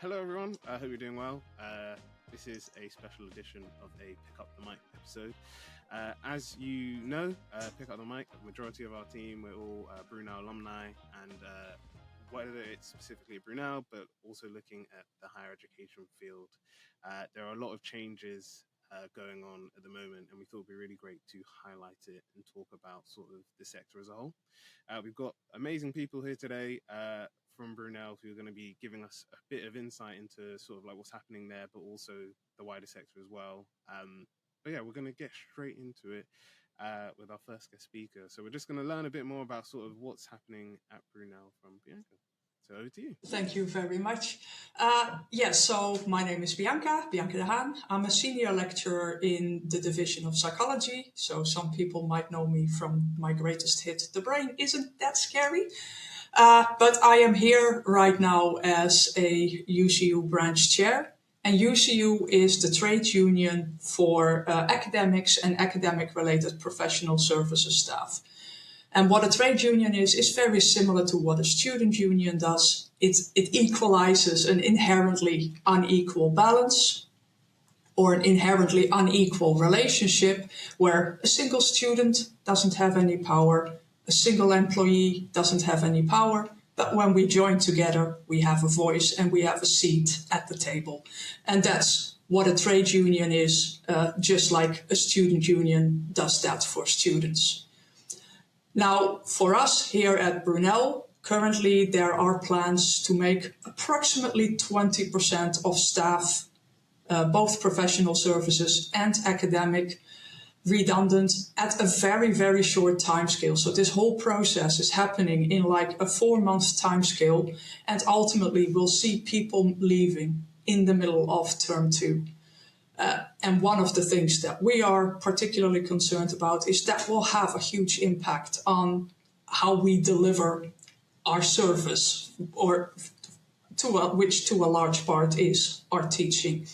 Hello, everyone. I hope you're doing well. This is a special edition of a Pick Up the Mic episode. As you know, Pick Up the Mic, the majority of our team, we're all Brunel alumni, and whether it's specifically Brunel, but also looking at the higher education field, there are a lot of changes going on at the moment, and we thought it'd be really great to highlight it and talk about sort of the sector as a whole. We've got amazing people here today from Brunel who are going to be giving us a bit of insight into sort of like what's happening there, but also the wider sector as well. But yeah, we're going to get straight into it with our first guest speaker. So we're just going to learn a bit more about sort of what's happening at Brunel from Bianca. So over to you. Thank you very much. So my name is Bianca De Haan. I'm a senior lecturer in the Division of Psychology. So some people might know me from my greatest hit, The Brain Isn't That Scary? But I am here right now as a UCU branch chair. And UCU is the trade union for academics and academic-related professional services staff. And what a trade union is very similar to what a student union does. It equalizes an inherently unequal balance or an inherently unequal relationship where a single student doesn't have any power, a single employee doesn't have any power, but when we join together, we have a voice and we have a seat at the table. And that's what a trade union is, just like a student union does that for students. Now, for us here at Brunel, currently there are plans to make approximately 20% of staff, both professional services and academic, redundant at a very, very short timescale. So this whole process is happening in like a 4-month timescale, and ultimately we'll see people leaving in the middle of term 2. And one of the things that we are particularly concerned about is that will have a huge impact on how we deliver our service, or which to a large part is our teaching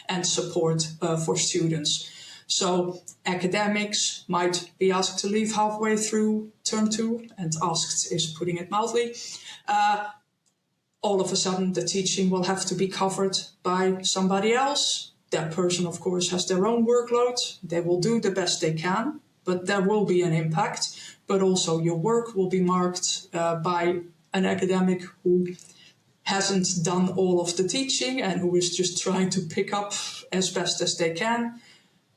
and support for students. So academics might be asked to leave halfway through term 2, and asked is putting it mildly. All of a sudden, the teaching will have to be covered by somebody else. That person, of course, has their own workload. They will do the best they can, but there will be an impact. But also your work will be marked by an academic who hasn't done all of the teaching and who is just trying to pick up as best as they can.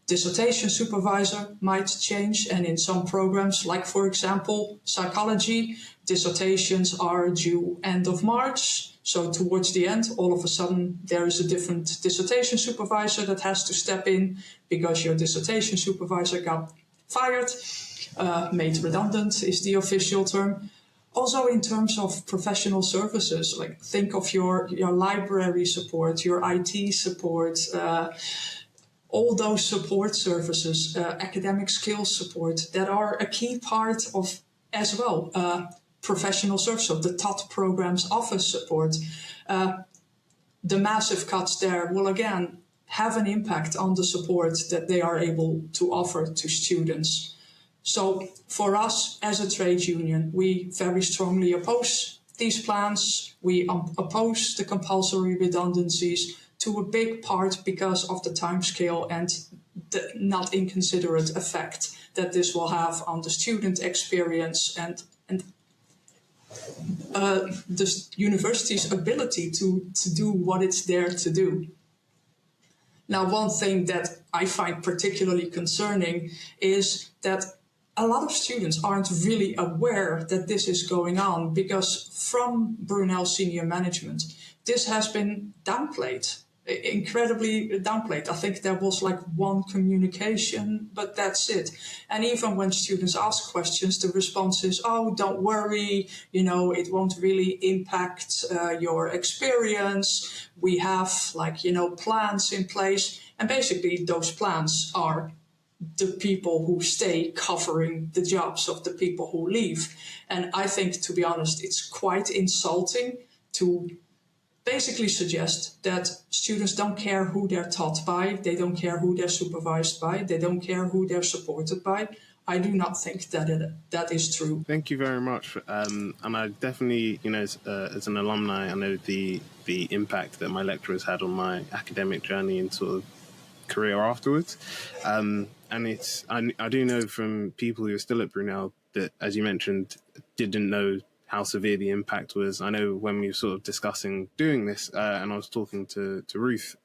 Dissertation supervisor might change, and in some programs, like for example, psychology, dissertations are due end of March. So towards the end, all of a sudden, there is a different dissertation supervisor that has to step in because your dissertation supervisor got fired, made redundant is the official term. Also in terms of professional services, like think of your library support, your IT support, all those support services, academic skills support that are a key part of as well. Professional service, so the TOT programs, office support, the massive cuts there will again have an impact on the support that they are able to offer to students. So for us as a trade union, we very strongly oppose these plans. We oppose the compulsory redundancies to a big part because of the timescale and the not inconsiderate effect that this will have on the student experience and the university's ability to do what it's there to do. Now, one thing that I find particularly concerning is that a lot of students aren't really aware that this is going on because from Brunel senior management, this has been downplayed, incredibly downplayed. I think there was like one communication, but that's it. And even when students ask questions, the response is, oh, don't worry, it won't really impact your experience. We have plans in place. And basically those plans are the people who stay covering the jobs of the people who leave. And I think, to be honest, it's quite insulting to basically suggest that students don't care who they're taught by, they don't care who they're supervised by, they don't care who they're supported by. I do not think that is true. Thank you very much. And I definitely, as an alumni, I know the impact that my lecturers had on my academic journey and sort of career afterwards. And I do know from people who are still at Brunel that, as you mentioned, didn't know how severe the impact was. I know when we were sort of discussing doing this, and I was talking to Ruth,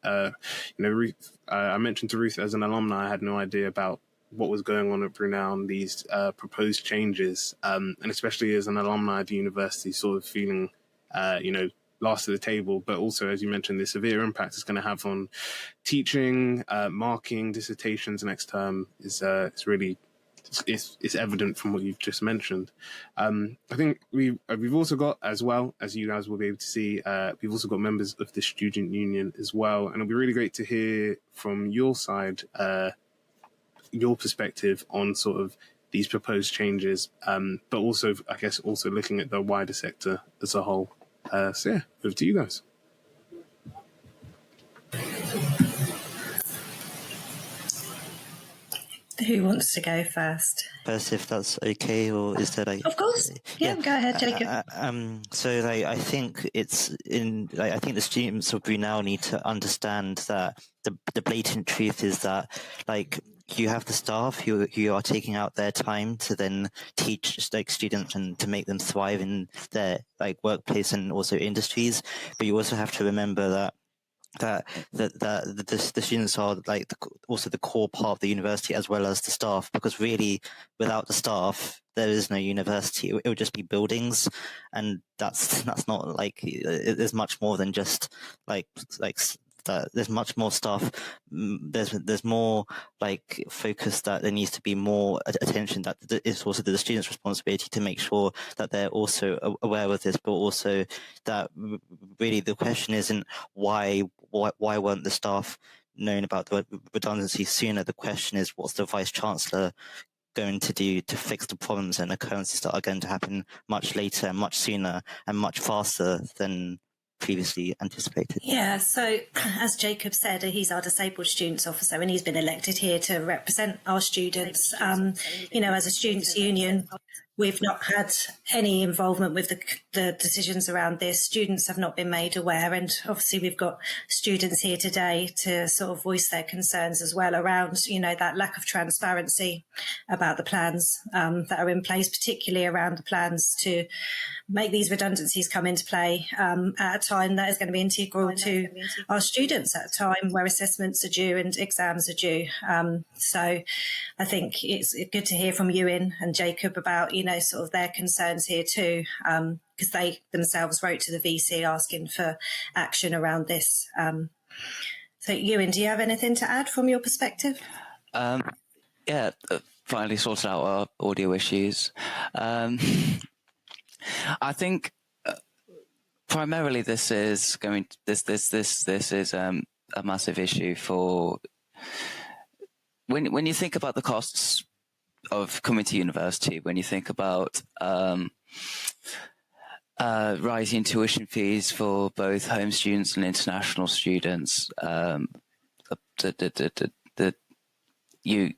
Ruth, I mentioned to Ruth as an alumni, I had no idea about what was going on at Brunel and these proposed changes, and especially as an alumni of the university, sort of feeling, last at the table, but also, as you mentioned, the severe impact it's going to have on teaching, marking, dissertations next term is really it's evident from what you've just mentioned. I think we've also got, as well as you guys will be able to see, we've also got members of the student union as well, and it'll be really great to hear from your side, your perspective on sort of these proposed changes, but also, I guess, also looking at the wider sector as a whole. So yeah, over to you guys. Who wants to go first? First, if that's okay, or is there like? Of course, yeah. Go ahead, Jacob. So, I think I think the students of Brunel need to understand that the blatant truth is that, you have the staff who are taking out their time to then teach students and to make them thrive in their workplace and also industries, but you also have to remember that the students are also the core part of the university as well as the staff, because really without the staff there is no university. It would just be buildings, and that's not there's much more than just that. There's much more stuff. There's more focus that there needs to be more attention. That it's also the students' responsibility to make sure that they're also aware of this, but also that really the question isn't why weren't the staff known about the redundancy sooner. The question is, what's the Vice Chancellor going to do to fix the problems and occurrences that are going to happen much later, much sooner, and much faster than previously anticipated? Yeah, so as Jacob said, he's our disabled students officer and he's been elected here to represent our students. As a students' union, we've not had any involvement with the decisions around this. Students have not been made aware, and obviously we've got students here today to sort of voice their concerns as well around, that lack of transparency about the plans that are in place, particularly around the plans to make these redundancies come into play at a time that is going to be integral to our students, at a time where assessments are due and exams are due. So I think it's good to hear from Iwan and Jacob about, sort of their concerns here too, because they themselves wrote to the VC asking for action around this. So Iwan, do you have anything to add from your perspective? Finally sorted out our audio issues. I think primarily this is a massive issue for when you think about the costs of coming to university, when you think about rising tuition fees for both home students and international students, you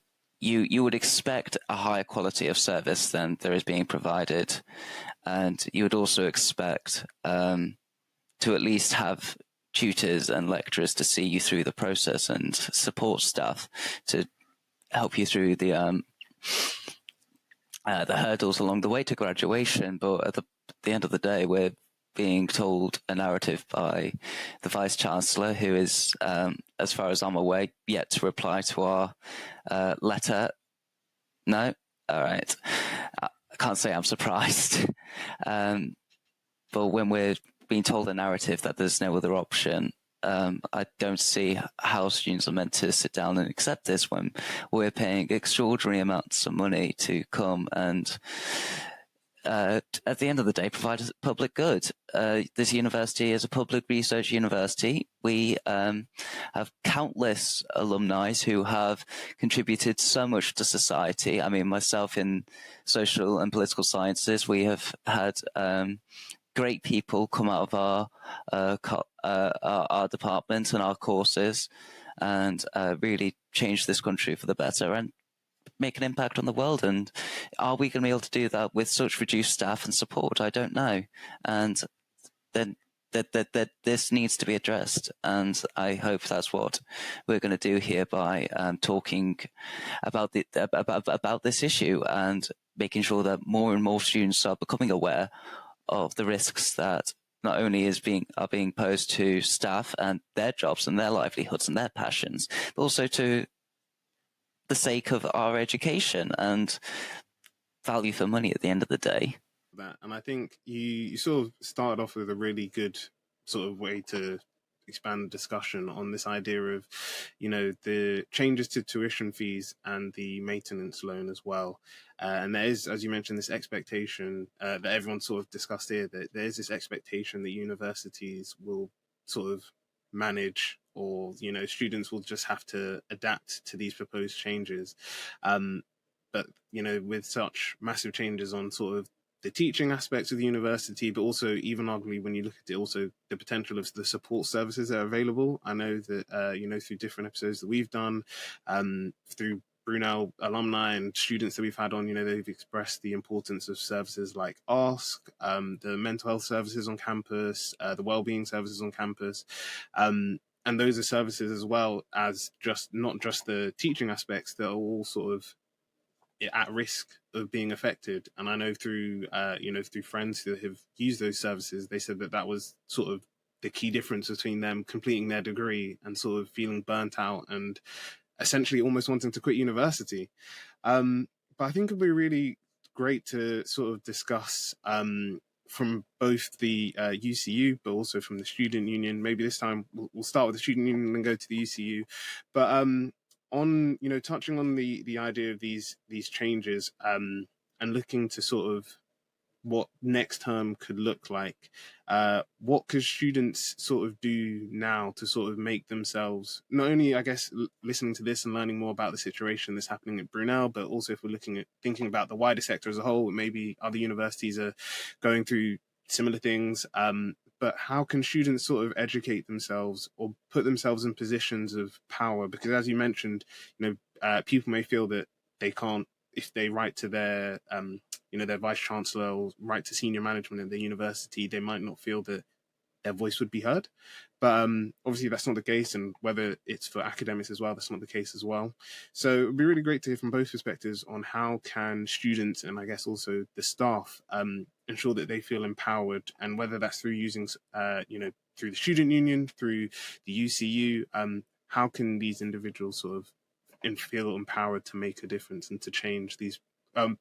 would expect a higher quality of service than there is being provided, and you would also expect to at least have tutors and lecturers to see you through the process and support staff to help you through the hurdles along the way to graduation. But at the end of the day, we're being told a narrative by the Vice Chancellor, who is, as far as I'm aware, yet to reply to our letter. No? All right. I can't say I'm surprised. But when we're being told a narrative that there's no other option, I don't see how students are meant to sit down and accept this when we're paying extraordinary amounts of money to come and at the end of the day provide a public good. This university is a public research university. We have countless alumni who have contributed so much to society. I mean, myself in social and political sciences, we have had great people come out of our department and our courses and really change this country for the better. And make an impact on the world. And are we going to be able to do that with such reduced staff and support? I don't know. And then that this needs to be addressed, and I hope that's what we're going to do here by talking about about this issue and making sure that more and more students are becoming aware of the risks that not only are being posed to staff and their jobs and their livelihoods and their passions, but also to the sake of our education and value for money at the end of the day. That, and I think you sort of started off with a really good sort of way to expand the discussion on this idea of, you know, the changes to tuition fees and the maintenance loan as well. And there is, as you mentioned, this expectation that everyone sort of discussed here, that there is this expectation that universities will sort of manage, or, you know, students will just have to adapt to these proposed changes. But, you know, with such massive changes on sort of the teaching aspects of the university, but also even arguably when you look at it, also the potential of the support services that are available. I know that, you know, through different episodes that we've done, through Brunel alumni and students that we've had on, you know, they've expressed the importance of services like Ask, the mental health services on campus, the wellbeing services on campus. And those are services as well as just not just the teaching aspects that are all sort of at risk of being affected. And I know through, you know, through friends who have used those services, they said that that was sort of the key difference between them completing their degree and sort of feeling burnt out and essentially almost wanting to quit university. But I think it'd be really great to sort of discuss from both the UCU, but also from the student union. Maybe this time we'll start with the student union and go to the UCU. But on, you know, touching on the idea of these changes and looking to sort of what next term could look like, what could students sort of do now to sort of make themselves, not only, I guess, listening to this and learning more about the situation that's happening at Brunel, but also if we're thinking about the wider sector as a whole, maybe other universities are going through similar things, but how can students sort of educate themselves or put themselves in positions of power? Because as you mentioned, you know, people may feel that they can't, if they write to their, you know, their vice chancellor or write to senior management at the university, they might not feel that their voice would be heard. But obviously that's not the case, and whether it's for academics as well, that's not the case as well. So it'd be really great to hear from both perspectives on how can students and I guess also the staff ensure that they feel empowered, and whether that's through using, you know, through the student union, through the UCU, how can these individuals sort of feel empowered to make a difference and to change these,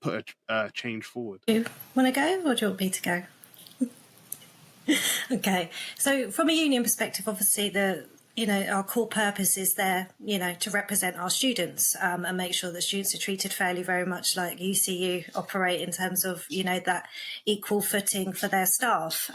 put a change forward. Do you want to go, or do you want me to go? Okay, so from a union perspective, obviously our core purpose is there, you know, to represent our students and make sure that students are treated fairly, very much like UCU operate in terms of, you know, that equal footing for their staff.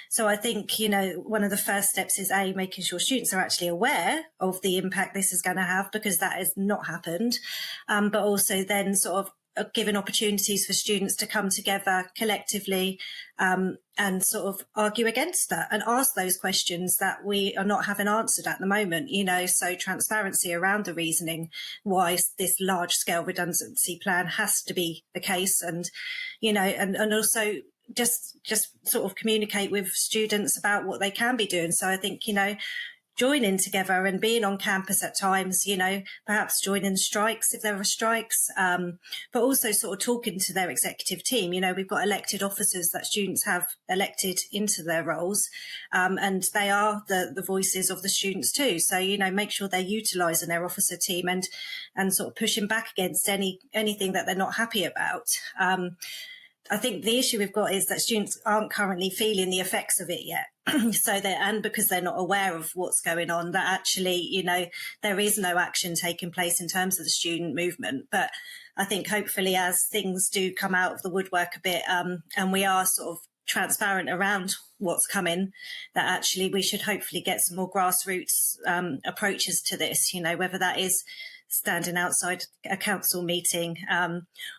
So I think, you know, one of the first steps is making sure students are actually aware of the impact this is going to have, because that has not happened, but also then sort of given opportunities for students to come together collectively and sort of argue against that and ask those questions that we are not having answered at the moment, you know, so transparency around the reasoning why this large scale redundancy plan has to be the case, and, you know, and also just sort of communicate with students about what they can be doing. So I think, you know, joining together and being on campus at times, you know, perhaps joining strikes if there are strikes, but also sort of talking to their executive team. You know, we've got elected officers that students have elected into their roles, and they are the voices of the students too. So, you know, make sure they're utilising their officer team and sort of pushing back against anything that they're not happy about. I think the issue we've got is that students aren't currently feeling the effects of it yet. And because they're not aware of what's going on, that actually, you know, there is no action taking place in terms of the student movement. But I think hopefully as things do come out of the woodwork a bit, and we are sort of transparent around what's coming, that actually we should hopefully get some more grassroots approaches to this, you know, whether that is standing outside a council meeting,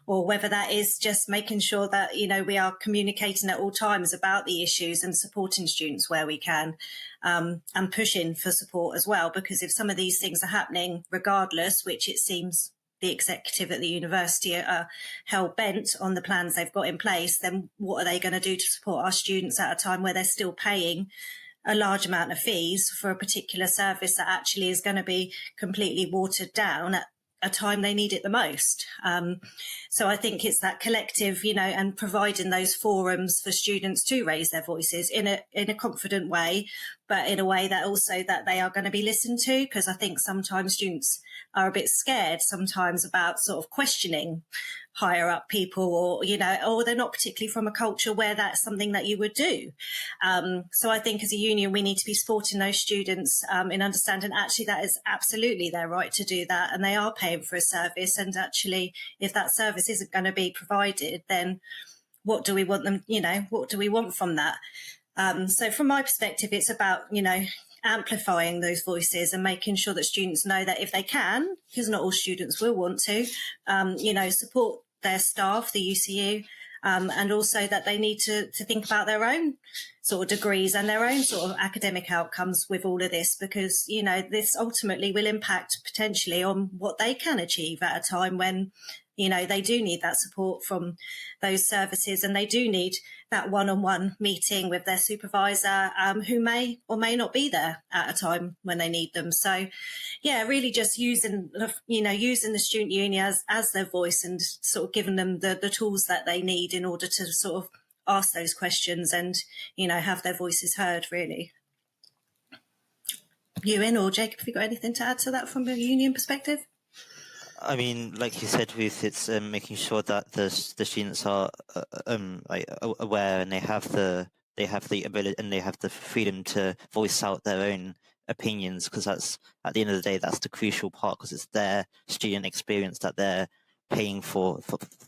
or whether that is just making sure that, you know, we are communicating at all times about the issues and supporting students where we can, and pushing for support as well, because if some of these things are happening regardless, which it seems the executive at the university are hell-bent on the plans they've got in place, then what are they going to do to support our students at a time where they're still paying a large amount of fees for a particular service that actually is going to be completely watered down at a time they need it the most? So I think it's that collective, and providing those forums for students to raise their voices in a confident way, but in a way that also that they are going to be listened to, because I think sometimes students are a bit scared sometimes about sort of questioning higher up people, or they're not particularly from a culture where that's something that you would do. So I think as a union, we need to be supporting those students in understanding actually that is absolutely their right to do that, and they are paying for a service. And actually, if that service isn't going to be provided, then what do we want them? What do we want from that? So from my perspective, it's about amplifying those voices and making sure that students know that if they can, because not all students will want to, support their staff, the UCU, and also that they need to think about their own sort of degrees and their own sort of academic outcomes with all of this, because, this ultimately will impact potentially on what they can achieve at a time when, they do need that support from those services, and they do need that one-on-one meeting with their supervisor, who may or may not be there at a time when they need them. So, yeah, really just using the student union as their voice, and sort of giving them the tools that they need in order to sort of ask those questions and, have their voices heard, really. Ewan or Jacob, have you got anything to add to that from a union perspective? I mean, like you said, Ruth, it's making sure that the students are aware, and they have the ability and they have the freedom to voice out their own opinions, because that's, at the end of the day, that's the crucial part, because it's their student experience that they're paying for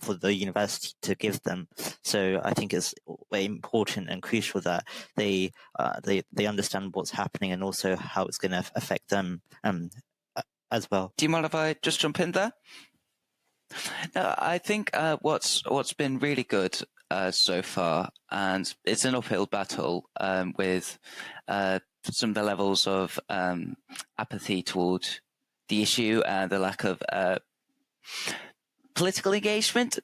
the university to give them. So I think it's very important and crucial that they understand what's happening and also how it's going to affect them as well. Do you mind if I just jump in there? No, I think what's been really good so far, and it's an uphill battle with some of the levels of apathy toward the issue and the lack of political engagement.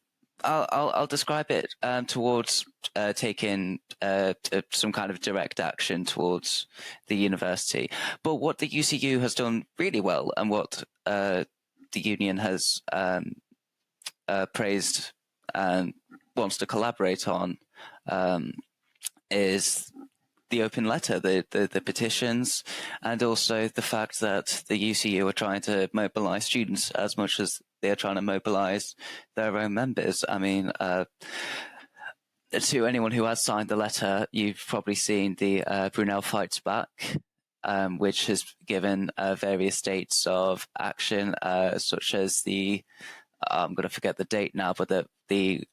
I'll describe it towards taking some kind of direct action towards the university. But what the UCU has done really well, and what the union has praised and wants to collaborate on, is the open letter, the petitions, and also the fact that the UCU are trying to mobilise students as much as they are trying to mobilise their own members. I mean, to anyone who has signed the letter, you've probably seen the Brunel Fights Back, which has given various dates of action, such as the I'm going to forget the date now, but the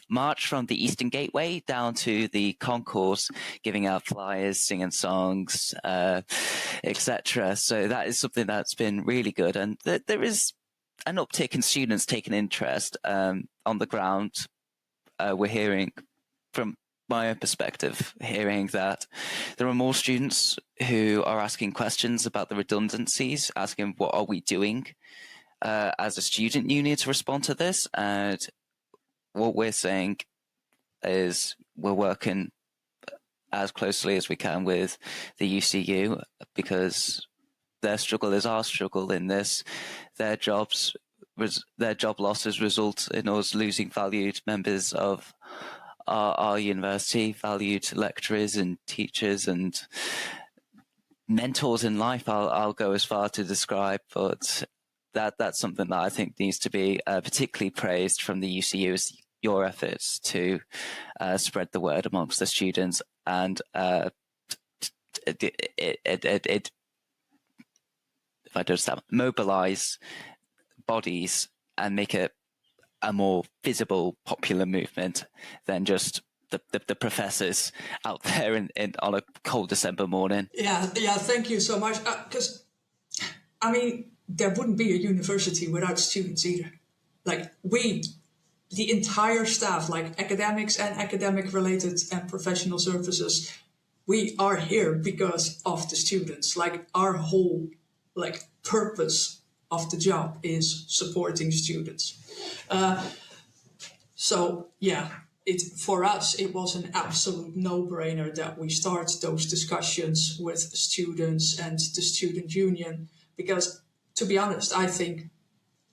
march from the Eastern Gateway down to the concourse, giving out flyers, singing songs, etc. So that is something that's been really good, and there is an uptick in students taking interest on the ground. We're hearing, from my own perspective, hearing that there are more students who are asking questions about the redundancies, asking what are we doing as a student union to respond to this. And what we're saying is we're working as closely as we can with the UCU, because their struggle is our struggle in this. Their job losses result in us losing valued members of our university, valued lecturers and teachers and mentors in life. I'll go as far to describe, but that's something that I think needs to be particularly praised from the UCU, is your efforts to spread the word amongst the students and if I just mobilize bodies and make it a more visible, popular movement than just the professors out there on a cold December morning. Yeah, thank you so much. Because, I mean, there wouldn't be a university without students either. Like, the entire staff, like academics and academic-related and professional services, we are here because of the students. Like, our whole, purpose of the job is supporting students. So yeah, for us, it was an absolute no-brainer that we start those discussions with students and the student union, because to be honest, I think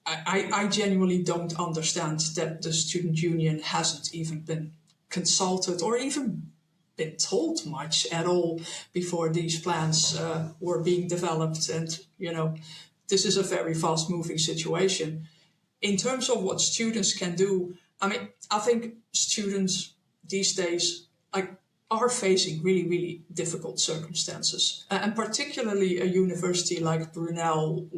I genuinely don't understand that the student union hasn't even been consulted or even been told much at all before these plans were being developed. And, this is a very fast moving situation. In terms of what students can do, I think students these days are facing really, really difficult circumstances. And particularly a university like Brunel,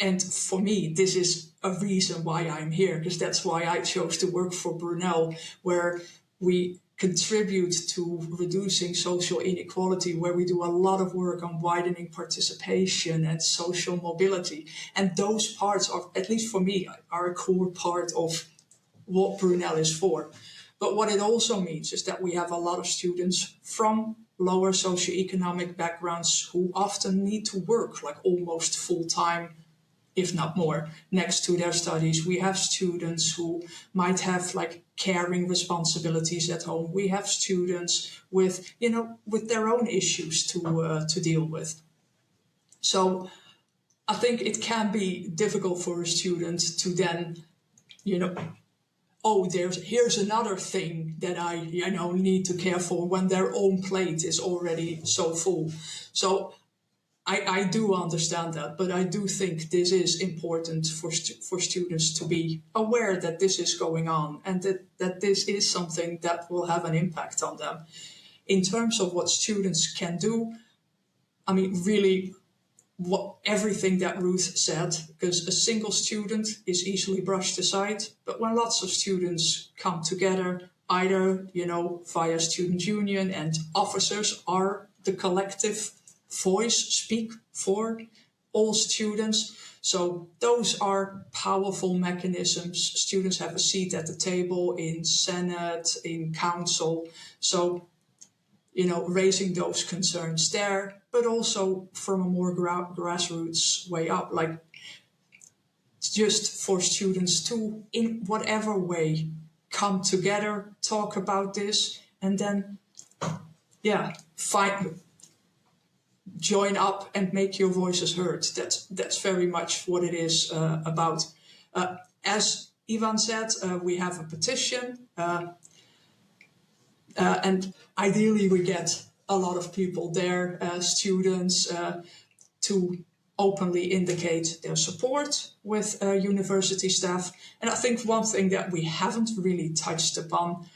and for me, this is a reason why I'm here, because that's why I chose to work for Brunel, where we contribute to reducing social inequality, where we do a lot of work on widening participation and social mobility. And those parts are, at least for me, are a core part of what Brunel is for. But what it also means is that we have a lot of students from lower socioeconomic backgrounds who often need to work like almost full-time, if not more, next to their studies. We have students who might have like caring responsibilities at home. We have students with their own issues to deal with. So I think it can be difficult for a student to then, here's another thing that I need to care for when their own plate is already so full. So I do understand that, but I do think this is important for students to be aware that this is going on and that this is something that will have an impact on them. In terms of what students can do, really, everything that Ruth said, because a single student is easily brushed aside, but when lots of students come together, either, via student union, and officers are the collective voice, speak for all students. So those are powerful mechanisms. Students have a seat at the table in Senate, in council. So, raising those concerns there, but also from a more grassroots way up, like just for students to, in whatever way, come together, talk about this, and then, join up and make your voices heard. That's very much what it is about. As Iwan said, we have a petition, and ideally we get a lot of people there, students, to openly indicate their support with university staff. And I think one thing that we haven't really touched upon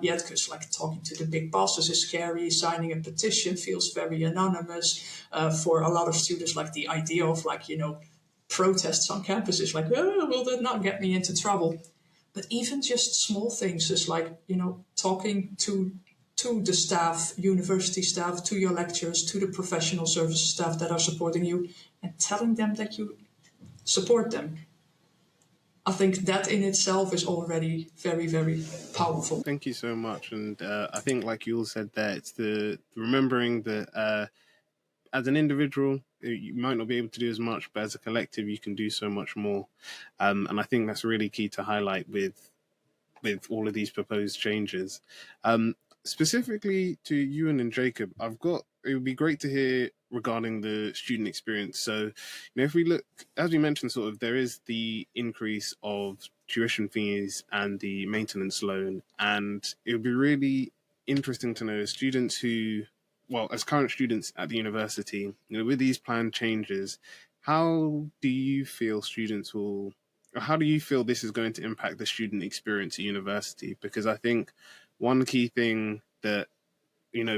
yet, because talking to the big bosses is scary, signing a petition feels very anonymous. For a lot of students, the idea of protests on campus is will that not get me into trouble? But even just small things is talking to the staff, university staff, to your lecturers, to the professional services staff that are supporting you, and telling them that you support them. I think that in itself is already very, very powerful. Thank you so much. And I think, like you all said there, it's the remembering that as an individual, you might not be able to do as much, but as a collective, you can do so much more. And I think that's really key to highlight with all of these proposed changes. Specifically to Ewan and Jacob, it would be great to hear regarding the student experience. So, if we look, as we mentioned, sort of, there is the increase of tuition fees and the maintenance loan, and it would be really interesting to know students who, as current students at the university, with these planned changes, how do you feel how do you feel this is going to impact the student experience at university? Because I think one key thing that,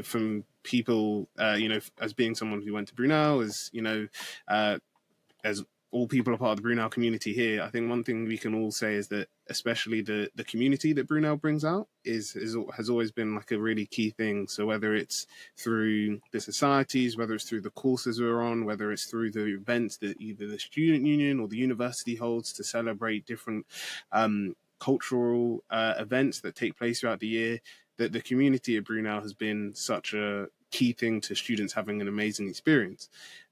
from people, as being someone who went to Brunel, as all people are part of the Brunel community here, I think one thing we can all say is that especially the community that Brunel brings out has always been a really key thing. So whether it's through the societies, whether it's through the courses we're on, whether it's through the events that either the student union or the university holds to celebrate different cultural events that take place throughout the year, that the community at Brunel has been such a key thing to students having an amazing experience.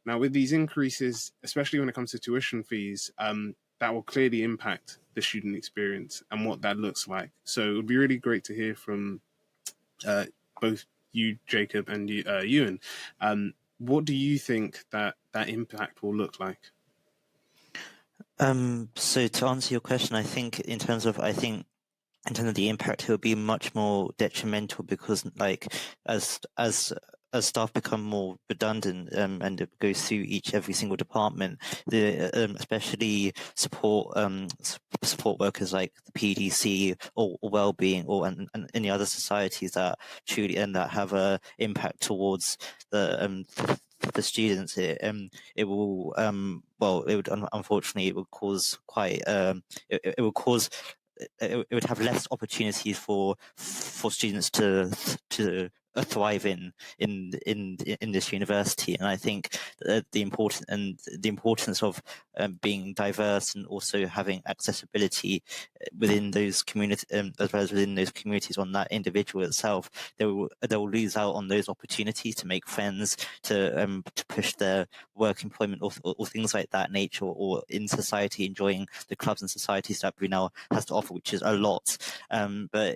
Now, with these increases, especially when it comes to tuition fees, that will clearly impact the student experience and what that looks like. So it would be really great to hear from both you, Jacob, and you, Ewan. What do you think that impact will look like? So to answer your question, I think in terms of the impact, it will be much more detrimental because, like, as staff become more redundant and it goes through every single department, especially support workers like the PDC or wellbeing and any other societies that truly and that have a impact towards the students, it will unfortunately it will cause quite it will cause it would have less opportunities for students to thrive in this university, and I think the importance of being diverse and also having accessibility within those communities, as well as within those communities on that individual itself, they will lose out on those opportunities to make friends, to push their work employment or things like that nature, or in society enjoying the clubs and societies that Brunel has to offer, which is a lot. But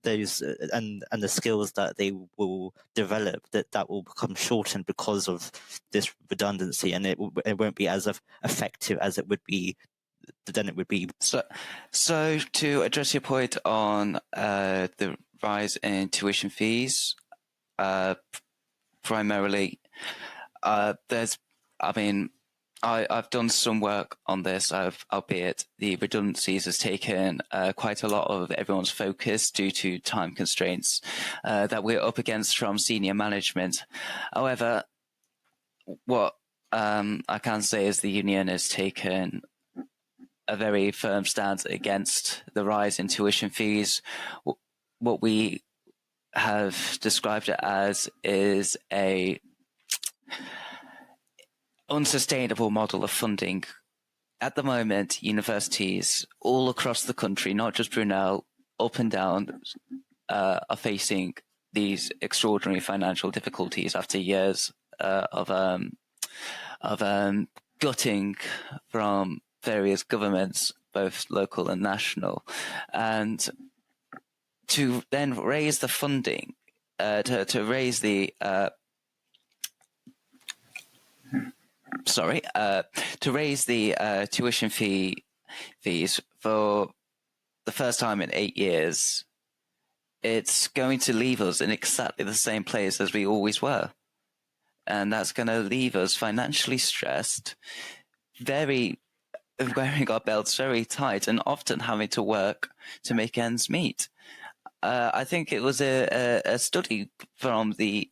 those and the skills that they will develop that will become shortened because of this redundancy, and it won't be as effective as it would be. Then it would be. So to address your point on the rise in tuition fees, primarily, I've done some work on this, albeit the redundancies has taken quite a lot of everyone's focus due to time constraints that we're up against from senior management. However, what I can say is the union has taken a very firm stance against the rise in tuition fees. What we have described it as is a unsustainable model of funding. At the moment, universities all across the country, not just Brunel, up and down, are facing these extraordinary financial difficulties after years of gutting from various governments, both local and national, and to then raise the funding, to raise the tuition fees for the first time in 8 years, it's going to leave us in exactly the same place as we always were. And that's going to leave us financially stressed, wearing our belts very tight, and often having to work to make ends meet. I think it was a study from the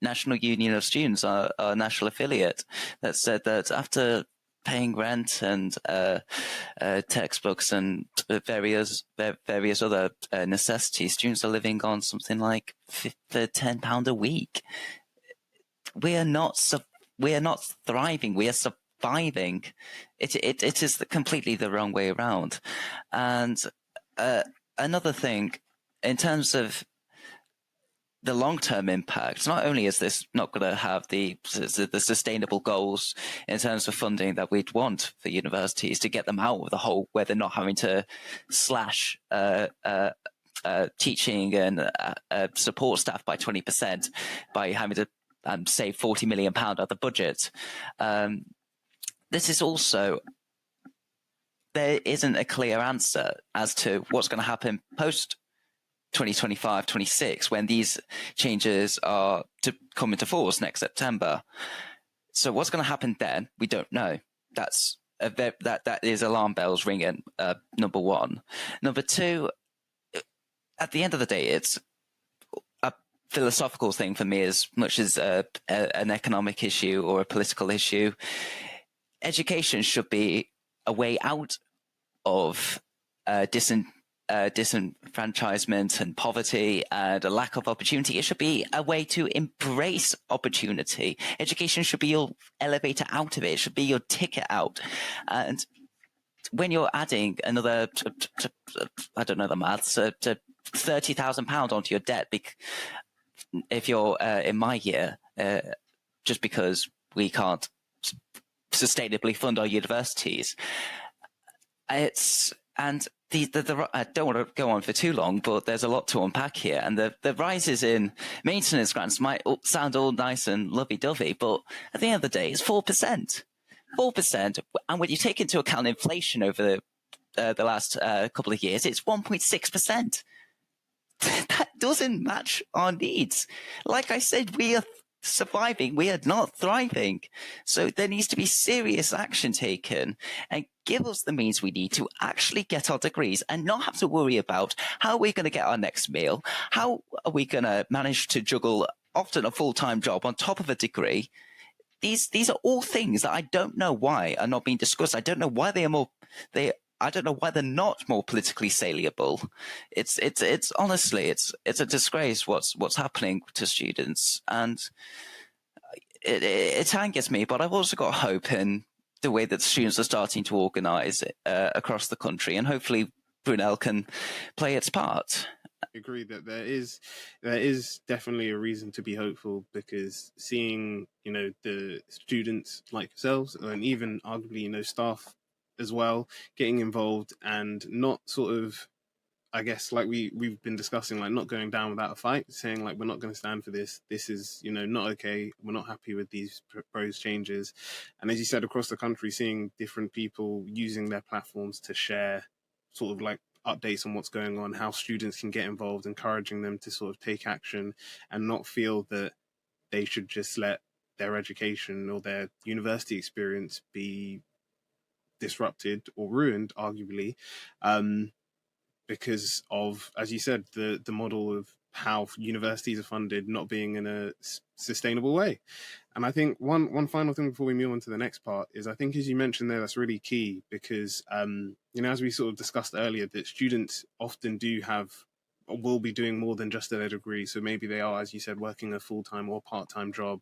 National Union of Students, our national affiliate, that said that after paying rent and textbooks and various other necessities, students are living on something like £10 a week. We are not thriving. We are surviving. It is completely the wrong way around. And another thing, in terms of the long-term impact, not only is this not going to have the sustainable goals in terms of funding that we'd want for universities to get them out of the hole where they're not having to slash teaching and support staff by 20% by having to save £40 million out of the budget. This is also, there isn't a clear answer as to what's going to happen post 2025-26 when these changes are to come into force next September. So what's going to happen then? We don't know. That is alarm bells ringing. Number one. Number two, at the end of the day, it's a philosophical thing for me as much as an economic issue or a political issue. Education should be a way out of disenfranchisement and poverty and a lack of opportunity. It should be a way to embrace opportunity. Education should be your elevator out of it. It should be your ticket out. And when you're adding another, I don't know the maths, to £30,000 onto your debt, if you're in my year, just because we can't sustainably fund our universities. I don't want to go on for too long, but there's a lot to unpack here. And the rises in maintenance grants might sound all nice and lovey-dovey, but at the end of the day, it's 4%. 4%. And when you take into account inflation over the last couple of years, it's 1.6%. That doesn't match our needs. Like I said, we are surviving, we are not thriving. So there needs to be serious action taken and give us the means we need to actually get our degrees and not have to worry about how we're going to get our next meal, how are we going to manage to juggle often a full-time job on top of a degree. These are all things that I don't know why are not being discussed. I don't know why I don't know why they're not more politically saleable. It's honestly, it's a disgrace what's happening to students, and it angers me. But I've also got hope in the way that students are starting to organise across the country, and hopefully Brunel can play its part. I agree that there is definitely a reason to be hopeful, because seeing, the students like yourselves, and even arguably, staff as well, getting involved and not sort of, I guess, like we've been discussing, like not going down without a fight, saying like, we're not going to stand for this. This is, not okay. We're not happy with these proposed changes. And as you said, across the country, seeing different people using their platforms to share sort of like updates on what's going on, how students can get involved, encouraging them to sort of take action and not feel that they should just let their education or their university experience be disrupted or ruined, arguably, because of, as you said, the model of how universities are funded not being in a sustainable way. And I think one final thing before we move on to the next part is, I think, as you mentioned there, that's really key, because as we sort of discussed earlier, that students often will be doing more than just their degree. So maybe they are, as you said, working a full-time or part-time job.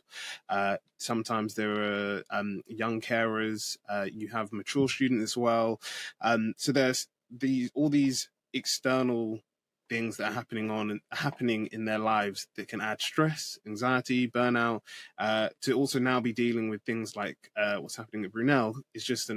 Sometimes there are young carers. You have mature students as well. So there's all these external things that are happening in their lives that can add stress, anxiety, burnout. To also now be dealing with things like what's happening at Brunel is just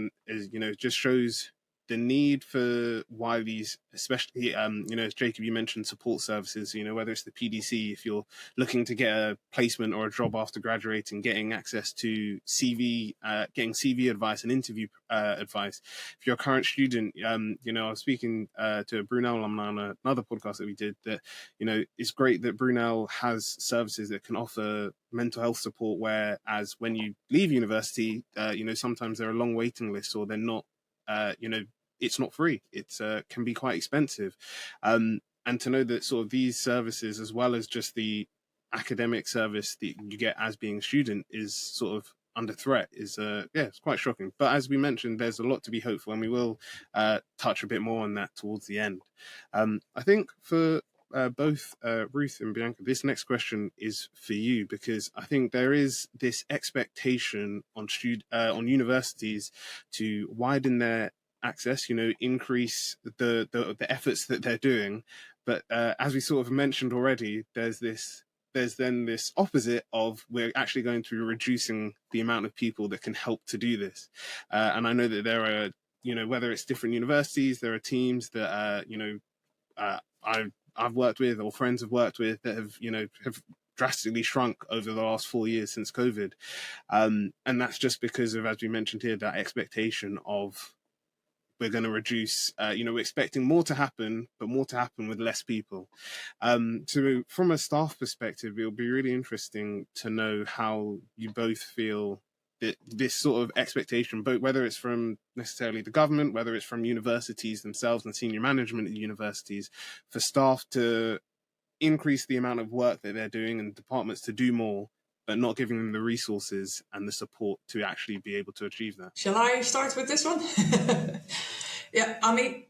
just shows the need for why these, especially, as Jacob, you mentioned support services, whether it's the PDC, if you're looking to get a placement or a job after graduating, getting access to getting CV advice and interview advice. If you're a current student, I was speaking to a Brunel alumni on another podcast that we did, that, it's great that Brunel has services that can offer mental health support, whereas when you leave university, sometimes there are long waiting lists, or they're not, it's not free. It's can be quite expensive. And to know that sort of these services, as well as just the academic service that you get as being a student, is sort of under threat is, it's quite shocking. But as we mentioned, there's a lot to be hopeful, and we will touch a bit more on that towards the end. I think for both Ruth and Bianca, this next question is for you, because I think there is this expectation on universities to widen their access, increase the efforts that they're doing. But as we sort of mentioned already, there's then this opposite of, we're actually going to be reducing the amount of people that can help to do this. And I know that there are, whether it's different universities, there are teams that, I've worked with, or friends have worked with, that have drastically shrunk over the last 4 years since COVID. And that's just because of, as we mentioned here, that expectation of, we're going to reduce, we're expecting more to happen, but more to happen with less people. So from a staff perspective, it'll be really interesting to know how you both feel that this sort of expectation, both whether it's from necessarily the government, whether it's from universities themselves and senior management at universities, for staff to increase the amount of work that they're doing and departments to do more, but not giving them the resources and the support to actually be able to achieve that. Shall I start with this one? Yeah, I mean,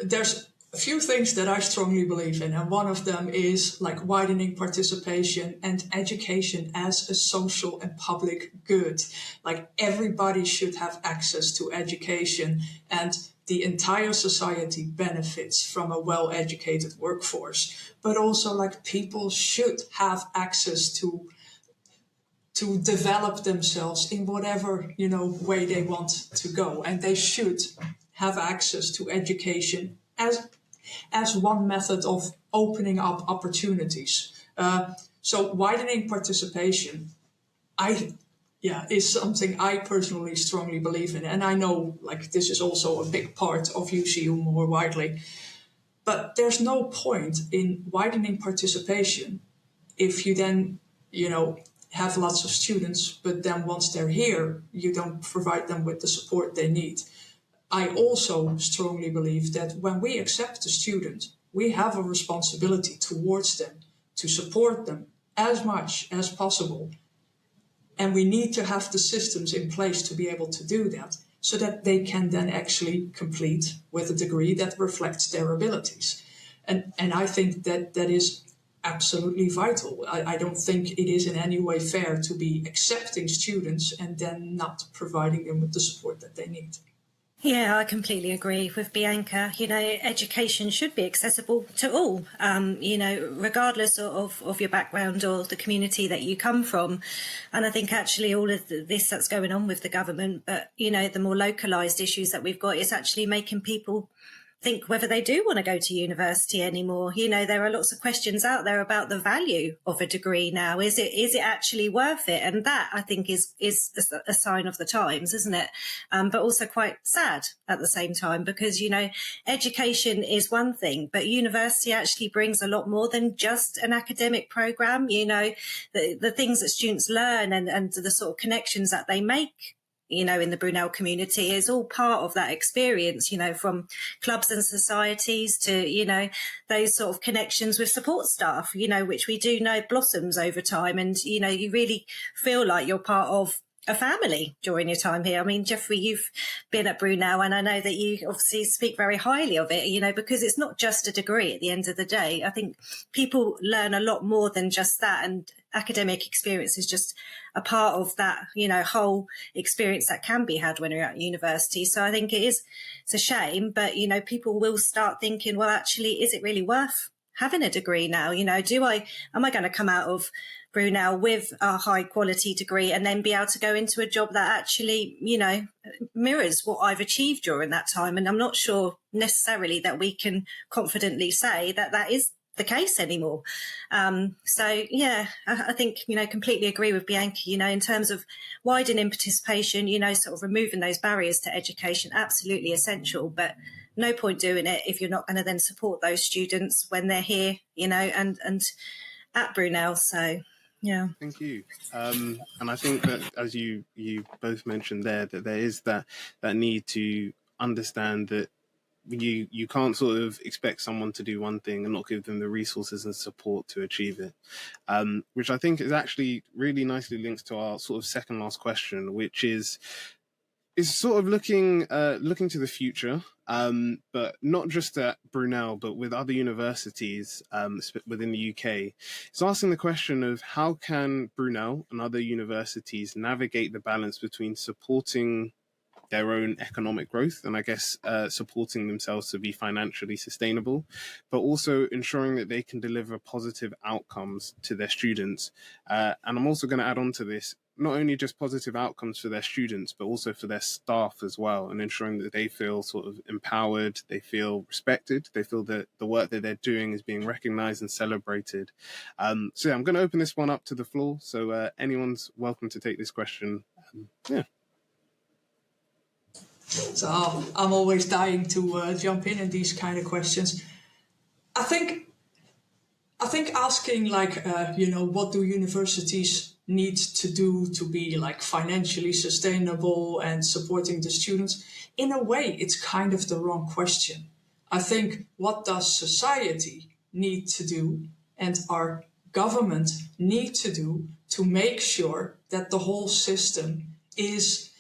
there's a few things that I strongly believe in, and one of them is like widening participation and education as a social and public good. Like, everybody should have access to education, and the entire society benefits from a well-educated workforce. But also, like, people should have access to to develop themselves in whatever, way they want to go. And they should have access to education as one method of opening up opportunities. So widening participation, is something I personally strongly believe in. And I know this is also a big part of UCU more widely. But there's no point in widening participation if you then, have lots of students, but then once they're here, you don't provide them with the support they need. I also strongly believe that when we accept a student, we have a responsibility towards them to support them as much as possible. And we need to have the systems in place to be able to do that so that they can then actually complete with a degree that reflects their abilities. And I think that is absolutely vital. I don't think it is in any way fair to be accepting students and then not providing them with the support that they need. Yeah, I completely agree with Bianca. Education should be accessible to all, regardless of your background or the community that you come from. And I think actually all of this that's going on with the government, but, the more localised issues that we've got, is actually making people think whether they do want to go to university anymore. There are lots of questions out there about the value of a degree now. Is it actually worth it? And that, I think, is a sign of the times, isn't it? But also quite sad at the same time, because, education is one thing, but university actually brings a lot more than just an academic program. The things that students learn and the sort of connections that they make, in the Brunel community is all part of that experience, from clubs and societies to, those sort of connections with support staff, which we do know blossoms over time. And, you really feel like you're part of a family during your time here. I mean, Jeffrey, you've been at Brunel, and I know that you obviously speak very highly of it, because it's not just a degree at the end of the day. I think people learn a lot more than just that, and academic experience is just a part of that, whole experience that can be had when you're at university. So I think it's a shame, but, people will start thinking, well, actually, is it really worth having a degree now? Am I going to come out of Brunel with a high quality degree and then be able to go into a job that actually, mirrors what I've achieved during that time? And I'm not sure necessarily that we can confidently say that that is the case anymore. I think, completely agree with Bianca, in terms of widening participation, sort of removing those barriers to education, absolutely essential, but no point doing it if you're not going to then support those students when they're here, and at Brunel. So, yeah. Thank you. And I think that, as you both mentioned there, that there is that need to understand that you can't sort of expect someone to do one thing and not give them the resources and support to achieve it, which I think is actually really nicely linked to our sort of second last question, which is sort of looking to the future, but not just at Brunel, but with other universities within the UK. It's asking the question of how can Brunel and other universities navigate the balance between supporting their own economic growth and I guess supporting themselves to be financially sustainable, but also ensuring that they can deliver positive outcomes to their students. And I'm also going to add on to this, not only just positive outcomes for their students, but also for their staff as well, and ensuring that they feel sort of empowered, they feel respected, they feel that the work that they're doing is being recognized and celebrated. I'm going to open this one up to the floor. So anyone's welcome to take this question. So I'm always dying to jump in these kind of questions. I think asking what do universities need to do to be financially sustainable and supporting the students, in a way, it's kind of the wrong question. I think what does society need to do and our government need to do to make sure that the whole system is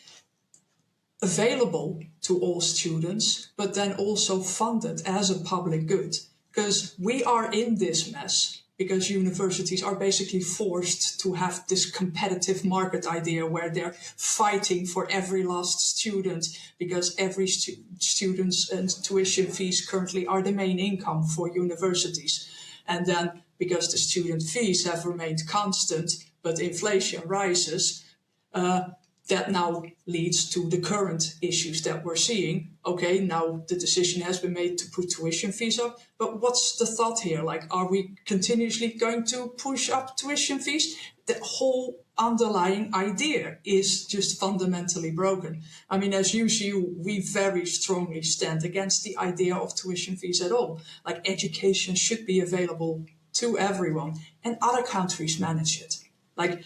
available to all students, but then also funded as a public good. Because we are in this mess because universities are basically forced to have this competitive market idea where they're fighting for every last student, because every student's tuition fees currently are the main income for universities. And then because the student fees have remained constant, but inflation rises, that now leads to the current issues that we're seeing. Okay, now the decision has been made to put tuition fees up, but what's the thought here? Like, are we continuously going to push up tuition fees? The whole underlying idea is just fundamentally broken. I mean, as UCU, we very strongly stand against the idea of tuition fees at all. Like, education should be available to everyone, and other countries manage it. Like,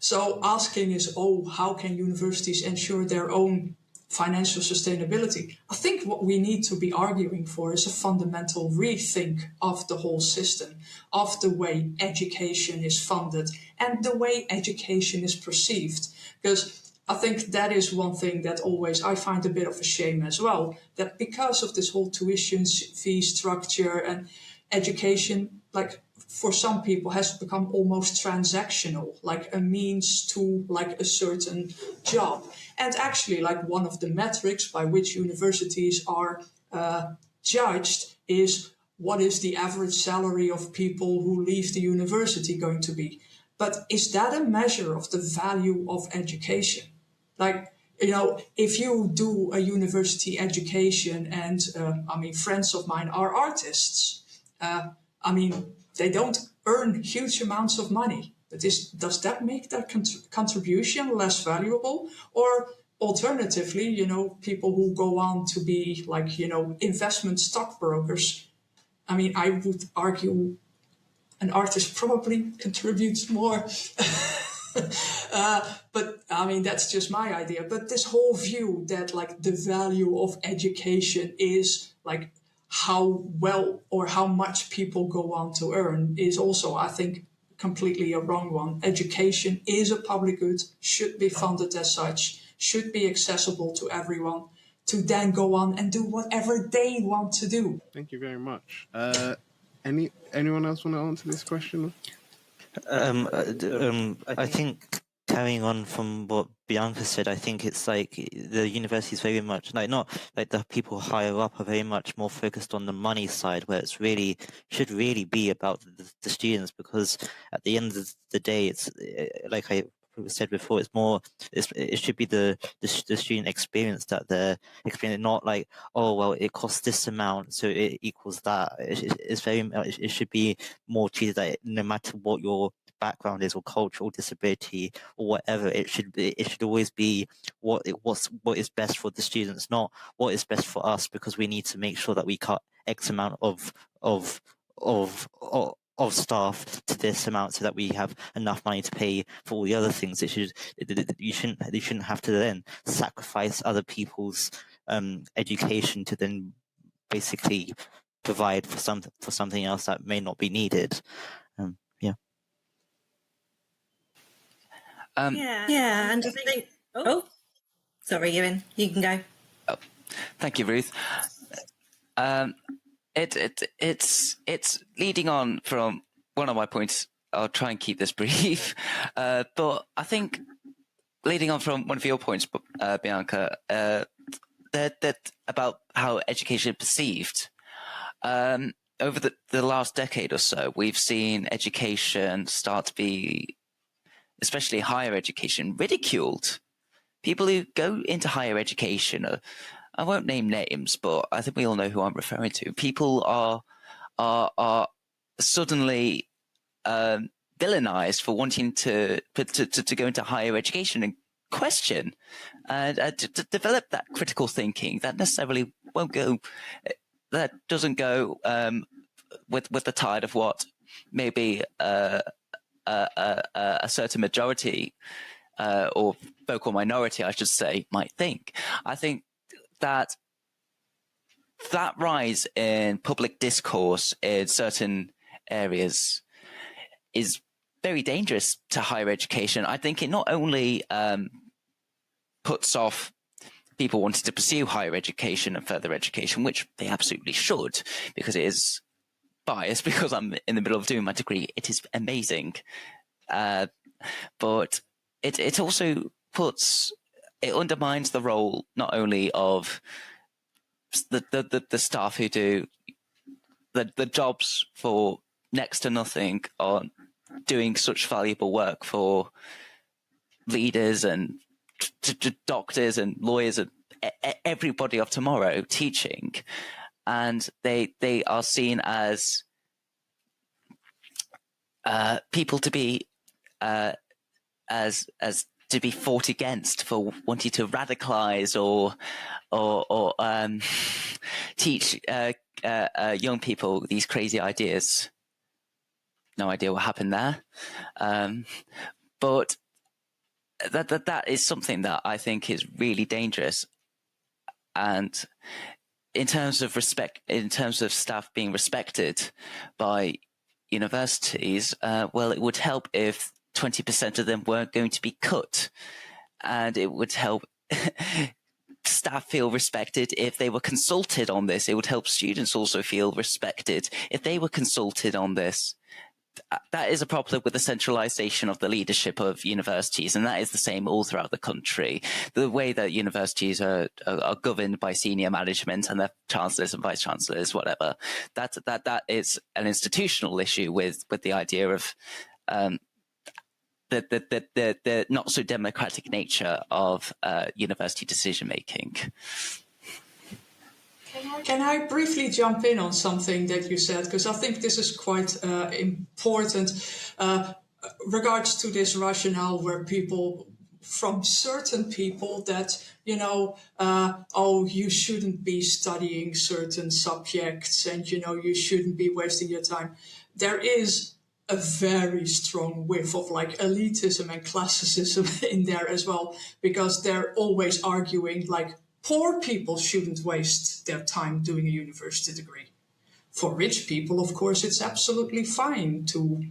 so asking is, how can universities ensure their own financial sustainability? I think what we need to be arguing for is a fundamental rethink of the whole system, of the way education is funded and the way education is perceived. Because I think that is one thing that always I find a bit of a shame as well, that because of this whole tuition fee structure and education, like, for some people has become almost transactional, like a means to like a certain job. And actually, like, one of the metrics by which universities are judged is what is the average salary of people who leave the university going to be. But is that a measure of the value of education? Like, if you do a university education and, friends of mine are artists, they don't earn huge amounts of money. But does that make their contribution less valuable? Or alternatively, people who go on to be like, investment stockbrokers. I mean, I would argue an artist probably contributes more. But I mean, that's just my idea. But this whole view that like the value of education is like how well or how much people go on to earn is also, I think, completely a wrong one. Education is a public good, should be funded as such, should be accessible to everyone to then go on and do whatever they want to do. Thank you very much. Anyone else want to answer this question? I think carrying on from what Bianca said, I think it's like the university is very much like, not like the people higher up are very much more focused on the money side, where it's really should really be about the students, because at the end of the day, it's like I said before, it should be the student experience that they're experiencing, not like, oh well, it costs this amount so it equals that. It should be more treated that no matter what your background is or cultural disability or whatever, it should always be what is best for the students, not what is best for us, because we need to make sure that we cut X amount of staff to this amount so that we have enough money to pay for all the other things. You shouldn't have to then sacrifice other people's education to then basically provide for something else that may not be needed. And I think. Oh, sorry, Ewan, you can go. Oh, thank you, Ruth. It's leading on from one of my points. I'll try and keep this brief, but I think leading on from one of your points, Bianca, that about how education is perceived. Over the last decade or so, we've seen education start to be, especially higher education, ridiculed. People who go into higher education, I won't name names, but I think we all know who I'm referring to. People are suddenly villainized for wanting to go into higher education and question and to develop that critical thinking that necessarily doesn't go with the tide of what maybe a certain majority or vocal minority, I should say, might think. I think that rise in public discourse in certain areas is very dangerous to higher education. I think it not only puts off people wanting to pursue higher education and further education, which they absolutely should, because it is biased, because I'm in the middle of doing my degree. It is amazing. But it also undermines the role not only of the staff who do the jobs for next to nothing on doing such valuable work for leaders and doctors and lawyers and everybody of tomorrow teaching, and they are seen as people to be as to be fought against for wanting to radicalize or teach young people these crazy ideas. No idea what happened there, but that is something that I think is really dangerous. And in terms of respect, in terms of staff being respected by universities, well, it would help if 20% of them weren't going to be cut, and it would help staff feel respected if they were consulted on this. It would help students also feel respected if they were consulted on this. That is a problem with the centralization of the leadership of universities, and that is the same all throughout the country. The way that universities are governed by senior management and their chancellors and vice chancellors, whatever, that is an institutional issue with the idea of the not so democratic nature of university decision making. Can I briefly jump in on something that you said? Because I think this is quite important regards to this rationale where people, from certain people, that, oh, you shouldn't be studying certain subjects and, you shouldn't be wasting your time. There is a very strong whiff of like elitism and classicism in there as well, because they're always arguing like, poor people shouldn't waste their time doing a university degree. For rich people, of course, it's absolutely fine to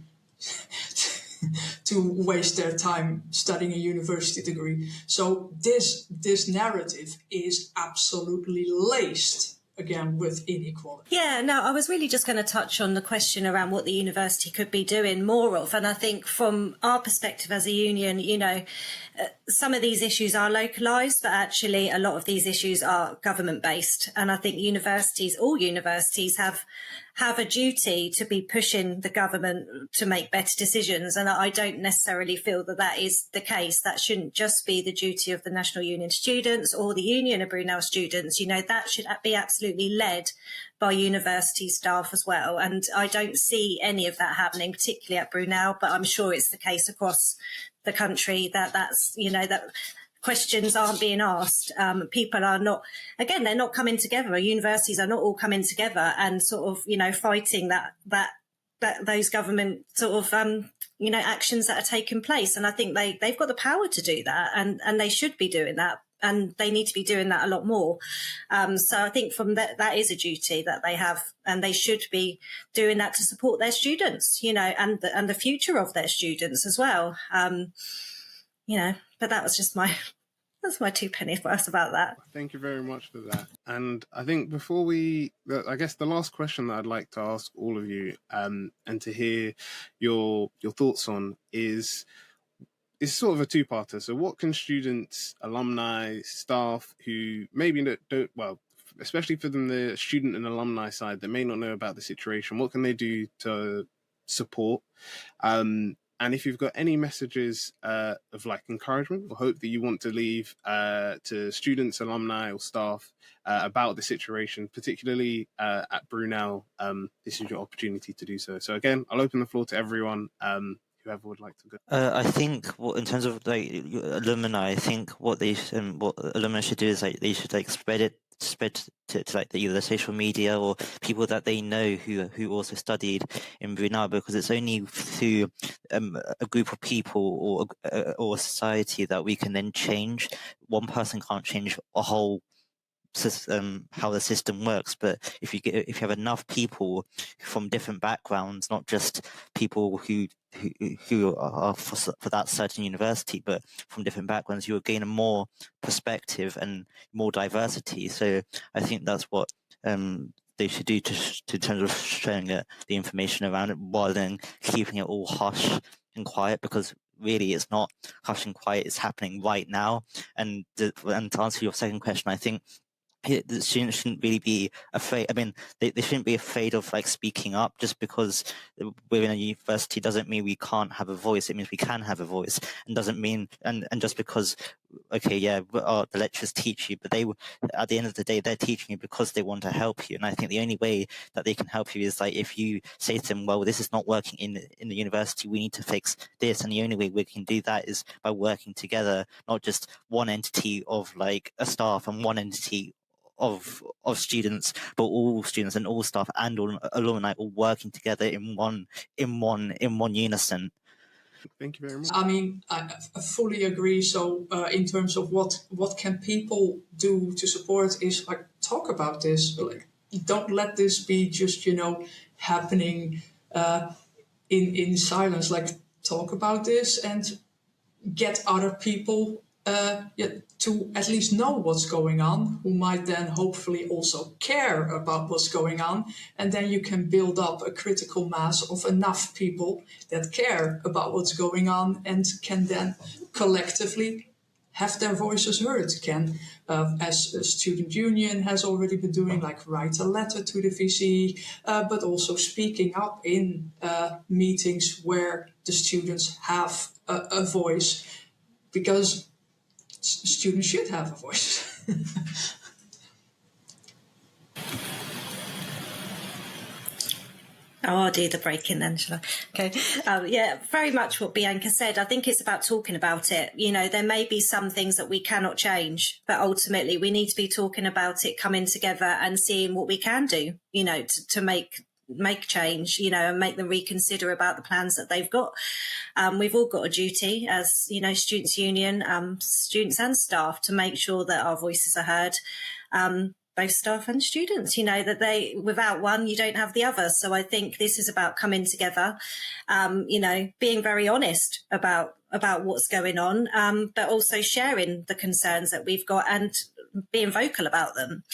waste their time studying a university degree. So this narrative is absolutely laced, again, with inequality. Yeah, no, I was really just going to touch on the question around what the university could be doing more of. And I think from our perspective as a union, some of these issues are localised, but actually a lot of these issues are government-based. And I think all universities have a duty to be pushing the government to make better decisions. And I don't necessarily feel that is the case. That shouldn't just be the duty of the National Union of Students or the Union of Brunel Students. That should be absolutely led by university staff as well. And I don't see any of that happening, particularly at Brunel, but I'm sure it's the case across the country that's questions aren't being asked. People are not, again, they're not coming together. Universities are not all coming together and sort of, fighting that those government sort of, actions that are taking place. And I think they've got the power to do that, and they should be doing that. And they need to be doing that a lot more. So I think from that is a duty that they have, and they should be doing that to support their students, and the future of their students as well. But that was just that's my 2 pennies worth about that. Thank you very much for that. And I think before I guess the last question that I'd like to ask all of you, and to hear your thoughts on is sort of a two-parter. So what can students, alumni, staff who maybe don't, well, especially for them, the student and alumni side that may not know about the situation, what can they do to support? And if you've got any messages of like encouragement or hope that you want to leave to students, alumni or staff about the situation, particularly at Brunel, this is your opportunity to do so. So again, I'll open the floor to everyone. Whoever would like to go. I think in terms of like alumni, I think what alumni should do is they should spread to like either the social media or people that they know who also studied in Brunel, because it's only through a group of people or a society that we can then change. One person can't change a whole system, how the system works, but if you have enough people from different backgrounds, not just people who are for that certain university, but from different backgrounds, you will gain a more perspective and more diversity. So I think that's what they should do to terms of sharing the information around it, rather than keeping it all hush and quiet, because really it's not hush and quiet, it's happening right now. And to answer your second question, I think the students shouldn't really be afraid. I mean, they shouldn't be afraid of like speaking up. Just because we're in a university doesn't mean we can't have a voice. It means we can have a voice, and doesn't mean and just because, okay, yeah, the lecturers teach you, but at the end of the day, they're teaching you because they want to help you. And I think the only way that they can help you is like if you say to them, well, this is not working in the university, we need to fix this, and the only way we can do that is by working together, not just one entity of like a staff and one entity of students, but all students and all staff and all alumni all working together in one unison. Thank you very much. I mean, I fully agree. So, in terms of what can people do to support, is like talk about this. Like, don't let this be just happening in silence. Like, talk about this and get other people to at least know what's going on, who might then hopefully also care about what's going on. And then you can build up a critical mass of enough people that care about what's going on and can then collectively have their voices heard. Can, as a student union has already been doing, like write a letter to the VC, but also speaking up in meetings where the students have a voice, because students should have a voice. Oh, I'll do the break-in then, shall I? Okay. Yeah, very much what Bianca said. I think it's about talking about it. There may be some things that we cannot change, but ultimately we need to be talking about it, coming together and seeing what we can do, to make change, and make them reconsider about the plans that they've got. We've all got a duty as, Students' Union, students and staff, to make sure that our voices are heard. Both staff and students, that without one, you don't have the other. So I think this is about coming together, being very honest about what's going on, but also sharing the concerns that we've got and being vocal about them.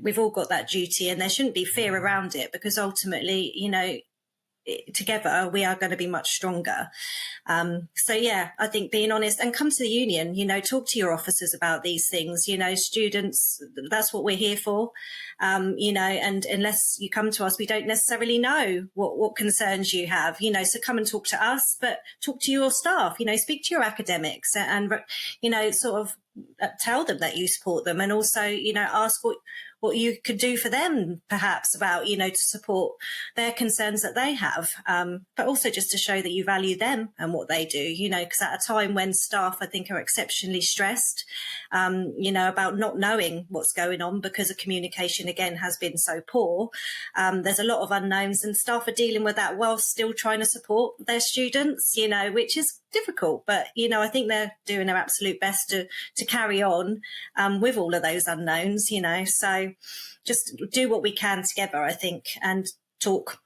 We've all got that duty, and there shouldn't be fear around it, because ultimately, together we are going to be much stronger. So yeah, I think being honest and come to the union, talk to your officers about these things, students, that's what we're here for. And unless you come to us, we don't necessarily know what concerns you have, so come and talk to us, but talk to your staff, speak to your academics and sort of tell them that you support them, and also, ask what you could do for them, perhaps, about, to support their concerns that they have, but also just to show that you value them and what they do, because at a time when staff, I think, are exceptionally stressed, about not knowing what's going on because the communication, again, has been so poor. There's a lot of unknowns, and staff are dealing with that whilst still trying to support their students, which is difficult, but I think they're doing their absolute best to carry on with all of those unknowns, so just do what we can together, I think, and talk.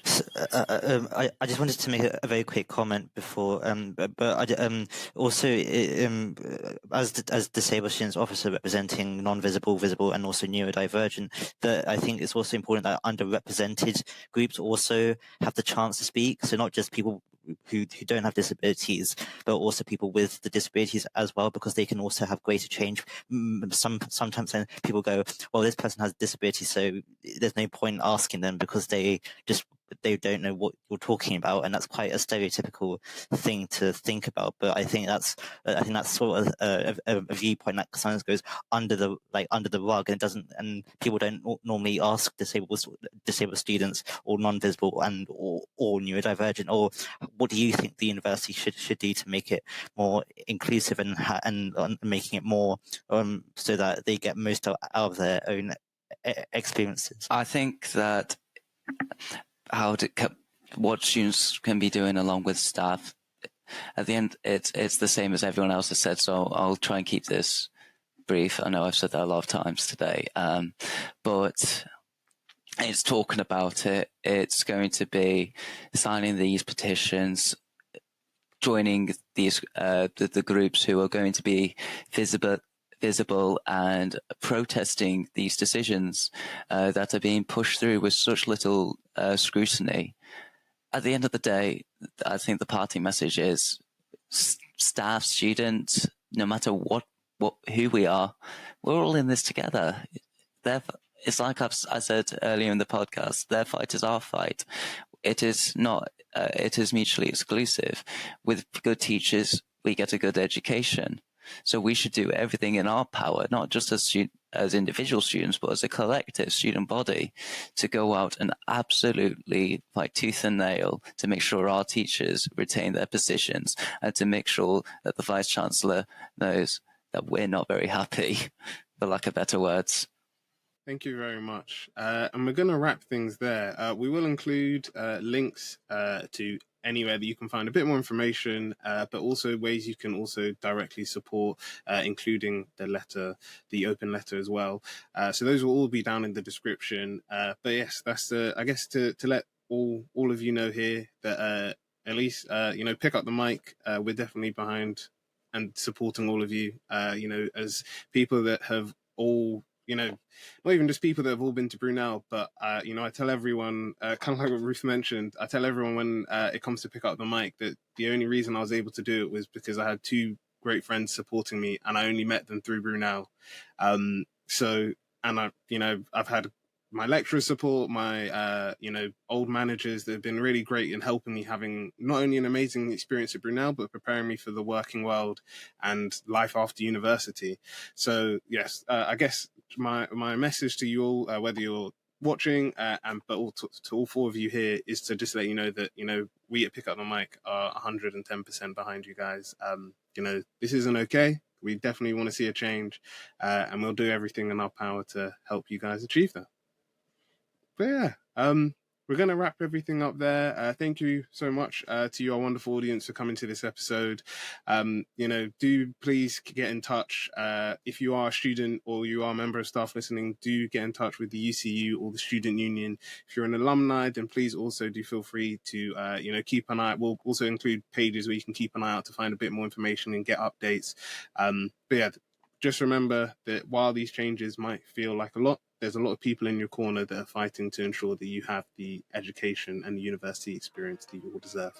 So, I just wanted to make a very quick comment before, but I also as disabled students officer representing non-visible, visible, and also neurodivergent, that I think it's also important that underrepresented groups also have the chance to speak. So not just people who don't have disabilities, but also people with the disabilities as well, because they can also have greater change. Sometimes then people go, well, this person has a disability, so there's no point asking them because they don't know what you're talking about, and that's quite a stereotypical thing to think about. But I think that's sort of a viewpoint that sometimes goes under the rug, and people don't normally ask disabled students or non-visible and or neurodivergent, or what do you think the university should do to make it more inclusive and making it more so that they get most out of their own experiences? I think that what students can be doing along with staff, at the end, it's the same as everyone else has said, so I'll try and keep this brief. I know I've said that a lot of times today, but it's talking about it. It's going to be signing these petitions, joining these the groups who are going to be visible and protesting these decisions that are being pushed through with such little scrutiny. At the end of the day, I think the party message is staff, students, no matter what who we are. We're all in this together. It's like I said earlier in the podcast, their fight is our fight. It is not, it is mutually exclusive. With good teachers, we get a good education. So we should do everything in our power, not just as individual students, but as a collective student body, to go out and absolutely fight tooth and nail to make sure our teachers retain their positions, and to make sure that the Vice Chancellor knows that we're not very happy, for lack of better words. Thank you very much. And we're going to wrap things there. We will include links to anywhere that you can find a bit more information, but also ways you can also directly support, including the open letter as well. So those will all be down in the description. But yes, that's I guess to let all of you know here that at least pick up the mic. We're definitely behind and supporting all of you. As people that have all. Not even just people that have all been to Brunel, but, I tell everyone, kind of like what Ruth mentioned, I tell everyone when it comes to pick up the mic that the only reason I was able to do it was because I had two great friends supporting me, and I only met them through Brunel. I've had my lecturer support, my, old managers that have been really great in helping me, having not only an amazing experience at Brunel, but preparing me for the working world and life after university. So, yes, I guess my message to you all, whether you're watching, but to all four of you here, is to just let you know that, we at Pick Up the Mic are 110% behind you guys. This isn't okay. We definitely want to see a change, and we'll do everything in our power to help you guys achieve that. But yeah, we're going to wrap everything up there. Thank you so much to your wonderful audience for coming to this episode. Do please get in touch. If you are a student or you are a member of staff listening, do get in touch with the UCU or the Student Union. If you're an alumni, then please also do feel free to, keep an eye. We'll also include pages where you can keep an eye out to find a bit more information and get updates. But yeah, just remember that while these changes might feel like a lot, there's a lot of people in your corner that are fighting to ensure that you have the education and the university experience that you all deserve.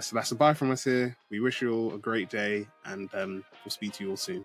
So that's a bye from us here. We wish you all a great day, and we'll speak to you all soon.